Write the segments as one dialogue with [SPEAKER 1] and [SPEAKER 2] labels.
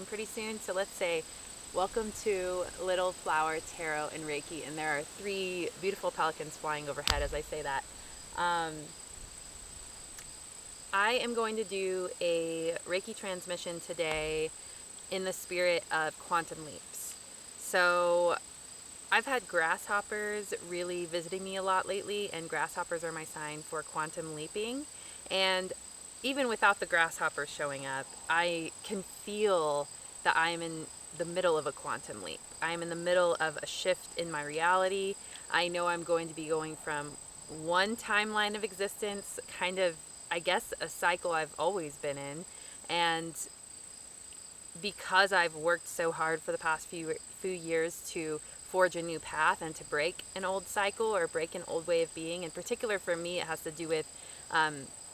[SPEAKER 1] pretty soon. So let's say, welcome to Little Flower Tarot and Reiki. And there are 3 beautiful pelicans flying overhead as I say that. I am going to do a Reiki transmission today in the spirit of quantum leaps. So I've had grasshoppers really visiting me a lot lately, and grasshoppers are my sign for quantum leaping. And even without the grasshoppers showing up, I can feel that I am in the middle of a quantum leap. I am in the middle of a shift in my reality. I know I'm going to be going from one timeline of existence, kind of, I guess, a cycle I've always been in. And because I've worked so hard for the past few years to forge a new path and to break an old cycle or break an old way of being, in particular for me, it has to do with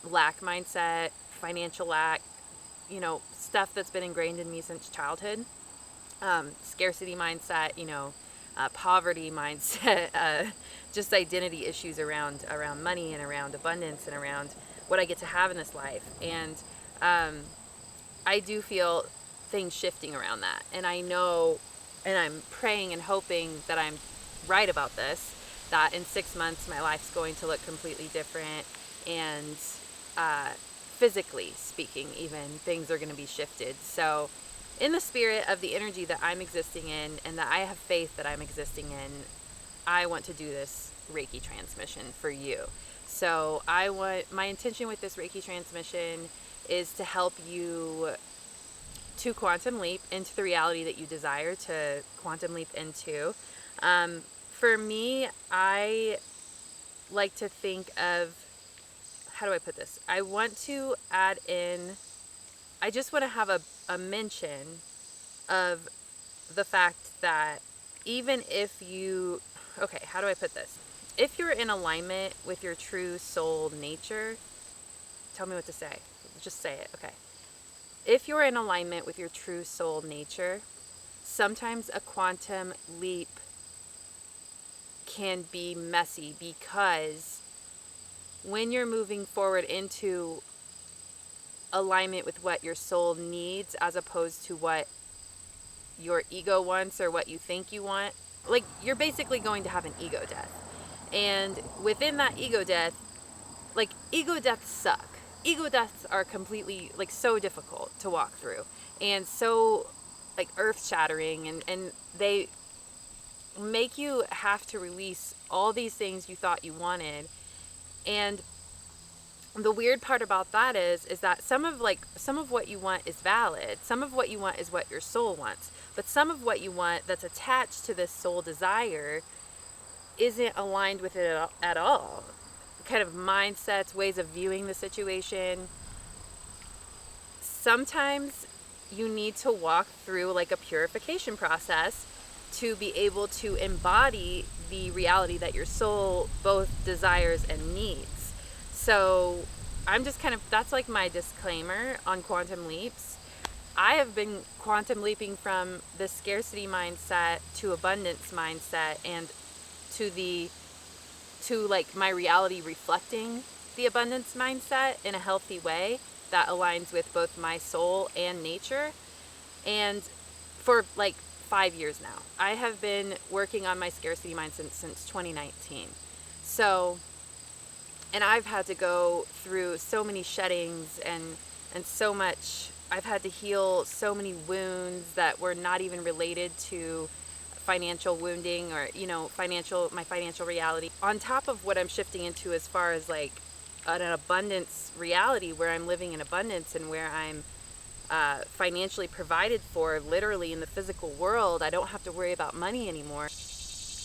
[SPEAKER 1] lack mindset, financial lack, stuff that's been ingrained in me since childhood, scarcity mindset, poverty mindset, just identity issues around money and around abundance and around what I get to have in this life. And I do feel things shifting around that. And I know, and I'm praying and hoping that I'm right about this, that in 6 months my life's going to look completely different. And physically speaking, even, things are going to be shifted. So in the spirit of the energy that I'm existing in and that I have faith that I'm existing in, I want to do this Reiki transmission for you. So my intention with this Reiki transmission is to help you to quantum leap into the reality that you desire to quantum leap into. For me, I like to think of, how do I put this? I want to add in, I just want to have a mention of the fact that even if you, okay, how do I put this? If you're in alignment with your true soul nature, tell me what to say. Just say it, okay. If you're in alignment with your true soul nature, sometimes a quantum leap can be messy, because when you're moving forward into alignment with what your soul needs as opposed to what your ego wants or what you think you want, like, you're basically going to have an ego death. And within that ego death, like, ego deaths suck. Ego deaths are completely, like, so difficult to walk through and so, like, earth-shattering, and they make you have to release all these things you thought you wanted. And the weird part about that is that some of what you want is valid. Some of what you want is what your soul wants. But some of what you want that's attached to this soul desire isn't aligned with it at all. Kind of mindsets, ways of viewing the situation. Sometimes you need to walk through like a purification process to be able to embody the reality that your soul both desires and needs. So I'm just kind of, that's like my disclaimer on quantum leaps. I have been quantum leaping from the scarcity mindset to abundance mindset, and to like my reality reflecting the abundance mindset in a healthy way that aligns with both my soul and nature. And for like 5 years now, I have been working on my scarcity mindset since 2019. So, and I've had to go through so many sheddings and so much, I've had to heal so many wounds that were not even related to financial wounding or my financial reality, on top of what I'm shifting into as far as like an abundance reality where I'm living in abundance and where I'm financially provided for, literally in the physical world. I don't have to worry about money anymore.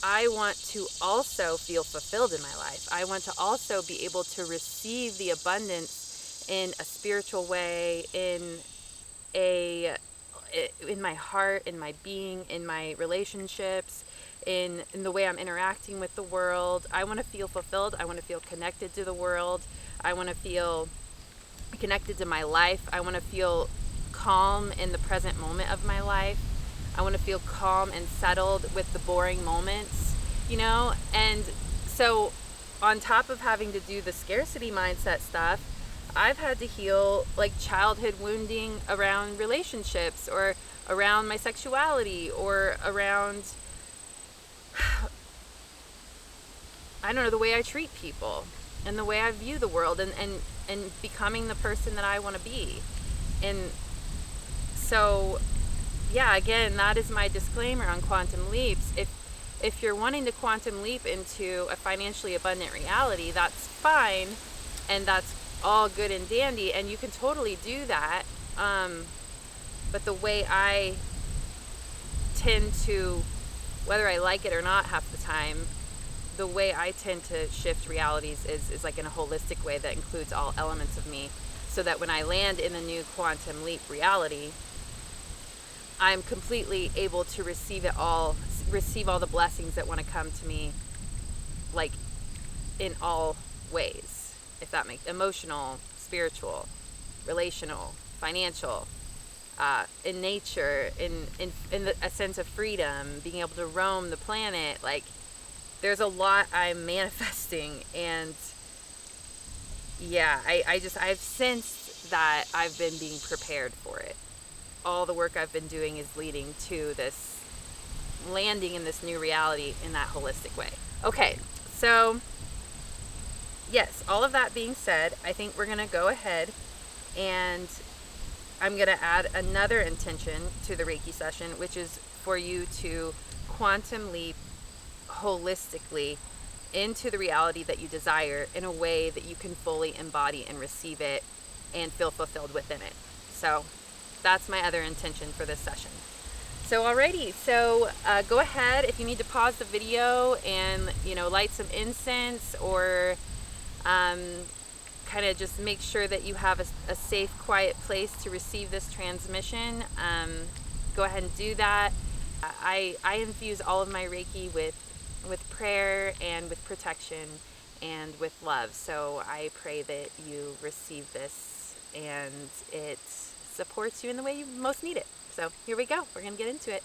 [SPEAKER 1] I want to also feel fulfilled in my life. I want to also be able to receive the abundance in a spiritual way, in my heart, in my being, in my relationships, in the way I'm interacting with the world. I want to feel fulfilled. I want to feel connected to the world. I want to feel connected to my life. I want to feel calm in the present moment of my life. I want to feel calm and settled with the boring moments, And so on top of having to do the scarcity mindset stuff, I've had to heal like childhood wounding around relationships, or around my sexuality, or around, I don't know, the way I treat people and the way I view the world, and becoming the person that I want to be. And so, yeah, again, that is my disclaimer on quantum leaps. If you're wanting to quantum leap into a financially abundant reality, that's fine, and that's all good and dandy, and you can totally do that. But the way I tend to, whether I like it or not half the time, the way I tend to shift realities is like in a holistic way that includes all elements of me, so that when I land in the new quantum leap reality, I'm completely able to receive all the blessings that want to come to me, like in all ways, if that makes emotional, spiritual, relational, financial, in nature, in a sense of freedom, being able to roam the planet. Like, there's a lot I'm manifesting, and yeah, I've sensed that I've been being prepared for it. All the work I've been doing is leading to this landing in this new reality in that holistic way. Okay, so yes, all of that being said, I think we're going to go ahead, and I'm going to add another intention to the Reiki session, which is for you to quantum leap holistically into the reality that you desire in a way that you can fully embody and receive it and feel fulfilled within it. So that's my other intention for this session. So alrighty, so go ahead if you need to pause the video and light some incense, or kind of just make sure that you have a safe, quiet place to receive this transmission. Go ahead and do that. I infuse all of my Reiki with prayer and with protection and with love. So I pray that you receive this and it supports you in the way you most need it. So here we go. We're going to get into it.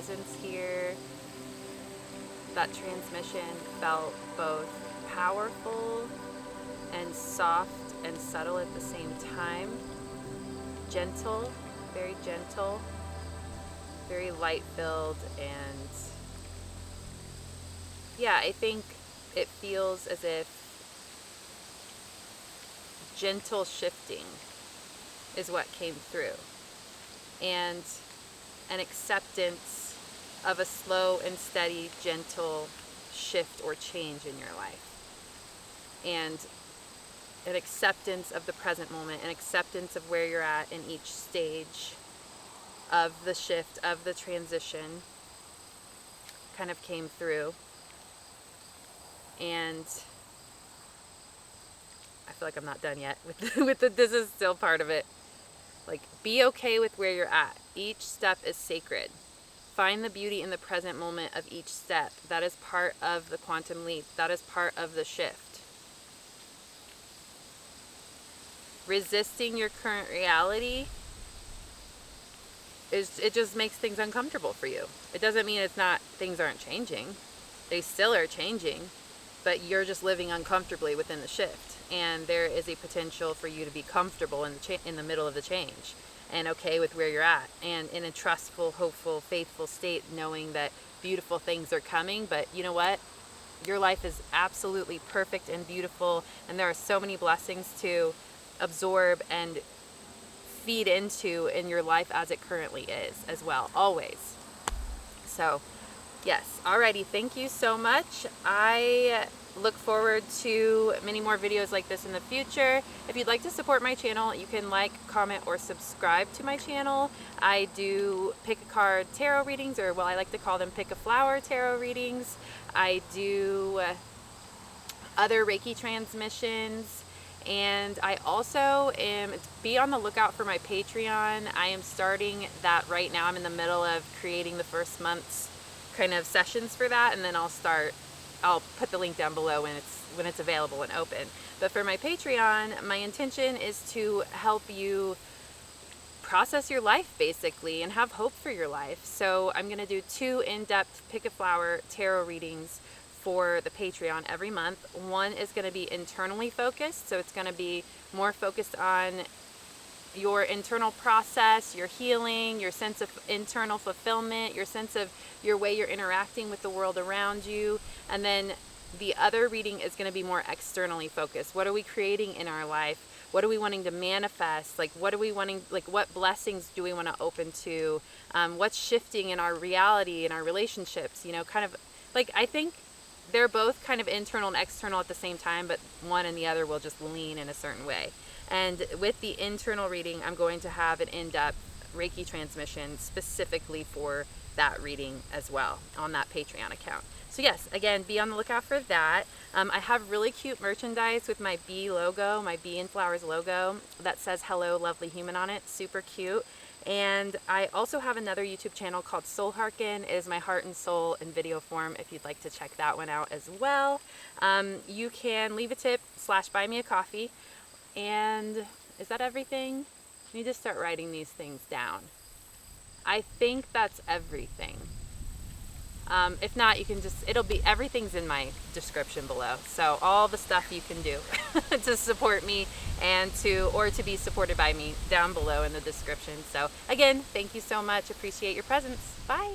[SPEAKER 1] presence here. That transmission felt both powerful and soft and subtle at the same time. Gentle, very gentle, very light-filled, and yeah, I think it feels as if gentle shifting is what came through, and an acceptance of a slow and steady, gentle shift or change in your life, and an acceptance of the present moment, an acceptance of where you're at in each stage of the shift, of the transition, kind of came through. And I feel like I'm not done yet with the this is still part of it. Like, be okay with where you're at. Each step is sacred. Find the beauty in the present moment of each step. That is part of the quantum leap. That is part of the shift. Resisting your current reality it just makes things uncomfortable for you. It doesn't mean things aren't changing. They still are changing, but you're just living uncomfortably within the shift. And there is a potential for you to be comfortable in the middle of the change, and okay with where you're at, and in a trustful, hopeful, faithful state, knowing that beautiful things are coming. But you know what? Your life is absolutely perfect and beautiful, and there are so many blessings to absorb and feed into in your life as it currently is as well, always. So yes, alrighty, thank you so much. I look forward to many more videos like this in the future. If you'd like to support my channel, you can like, comment, or subscribe to my channel. I do pick a card tarot readings, or I like to call them pick a flower tarot readings. I do other Reiki transmissions, and I also be on the lookout for my Patreon. I am starting that right now. I'm in the middle of creating the first month's kind of sessions for that, and then I'll put the link down below when it's available and open. But for my Patreon, my intention is to help you process your life, basically, and have hope for your life. So I'm going to do 2 in-depth pick a flower tarot readings for the Patreon every month. One is going to be internally focused, so it's going to be more focused on your internal process, your healing, your sense of internal fulfillment, your sense of your way you're interacting with the world around you. And then the other reading is going to be more externally focused. What are we creating in our life? What are we wanting to manifest? Like, what blessings do we want to open to? What's shifting in our reality, in our relationships? Kind of like, I think they're both kind of internal and external at the same time, but one and the other will just lean in a certain way. And with the internal reading, I'm going to have an in-depth Reiki transmission specifically for that reading as well on that Patreon account. So yes, again, be on the lookout for that. I have really cute merchandise with my bee logo, my bee and flowers logo that says "Hello, lovely human" on it. Super cute. And I also have another YouTube channel called Soul Harken. It is my heart and soul in video form, if you'd like to check that one out as well. You can leave a tip / buy me a coffee. And is that everything? I need to start writing these things down. I think that's everything. If not, you can everything's in my description below. So all the stuff you can do to support me and to be supported by me down below in the description. So again, thank you so much. Appreciate your presence. Bye.